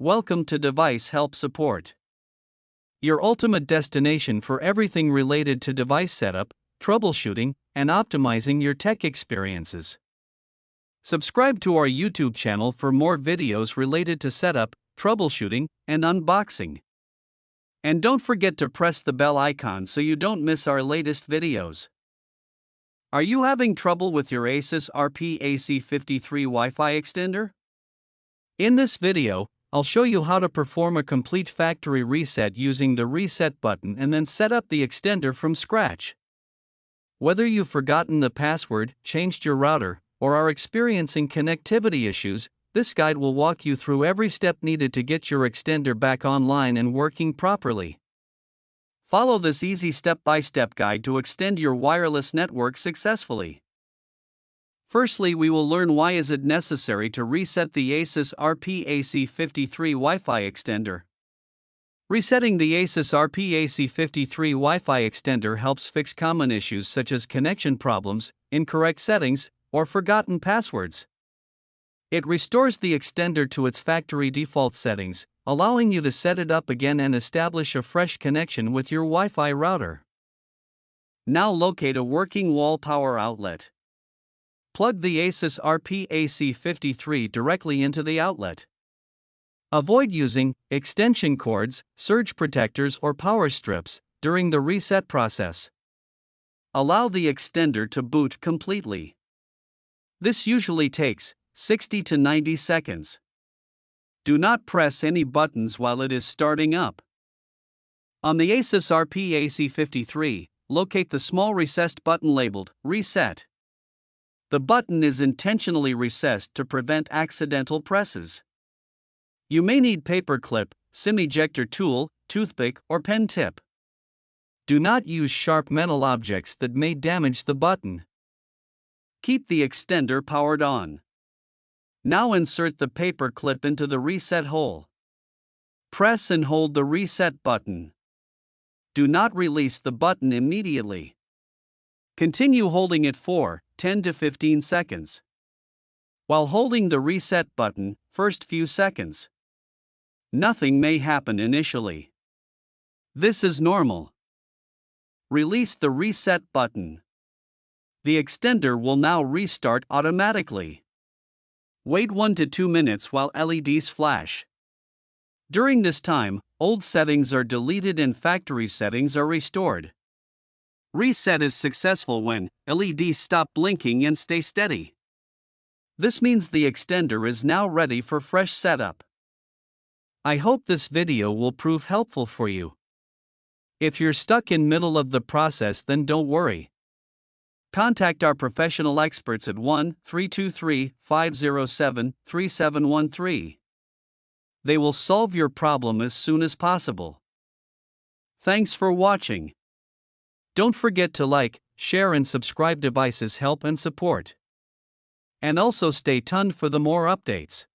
Welcome to Device Help Support, your ultimate destination for everything related to device setup, troubleshooting, and optimizing your tech experiences. Subscribe to our YouTube channel for more videos related to setup, troubleshooting, and unboxing. And don't forget to press the bell icon so you don't miss our latest videos. Are you having trouble with your ASUS RP-AC53 Wi-Fi extender? In this video, I'll show you how to perform a complete factory reset using the reset button and then set up the extender from scratch. Whether you've forgotten the password, changed your router, or are experiencing connectivity issues, this guide will walk you through every step needed to get your extender back online and working properly. Follow this easy step-by-step guide to extend your wireless network successfully. Firstly, we will learn why is it necessary to reset the ASUS RP-AC53 Wi-Fi extender. Resetting the ASUS RP-AC53 Wi-Fi extender helps fix common issues such as connection problems, incorrect settings, or forgotten passwords. It restores the extender to its factory default settings, allowing you to set it up again and establish a fresh connection with your Wi-Fi router. Now locate a working wall power outlet. Plug the ASUS RP-AC53 directly into the outlet. Avoid using extension cords, surge protectors, or power strips during the reset process. Allow the extender to boot completely. This usually takes 60 to 90 seconds. Do not press any buttons while it is starting up. On the ASUS RP-AC53, locate the small recessed button labeled Reset. The button is intentionally recessed to prevent accidental presses. You may need paper clip, SIM ejector tool, toothpick, or pen tip. Do not use sharp metal objects that may damage the button. Keep the extender powered on. Now insert the paper clip into the reset hole. Press and hold the reset button. Do not release the button immediately. Continue holding it for 10 to 15 seconds. While holding the reset button, first few seconds, nothing may happen initially. This is normal. Release the reset button. The extender will now restart automatically. Wait 1 to 2 minutes while LEDs flash. During this time, old settings are deleted and factory settings are restored. Reset is successful when LEDs stop blinking and stay steady. This means the extender is now ready for fresh setup. I hope this video will prove helpful for you. If you're stuck in middle of the process, then don't worry. Contact our professional experts at 1-323-507-3713. They will solve your problem as soon as possible. Thanks for watching. Don't forget to like, share, and subscribe. Devices Help and Support. And also stay tuned for the more updates.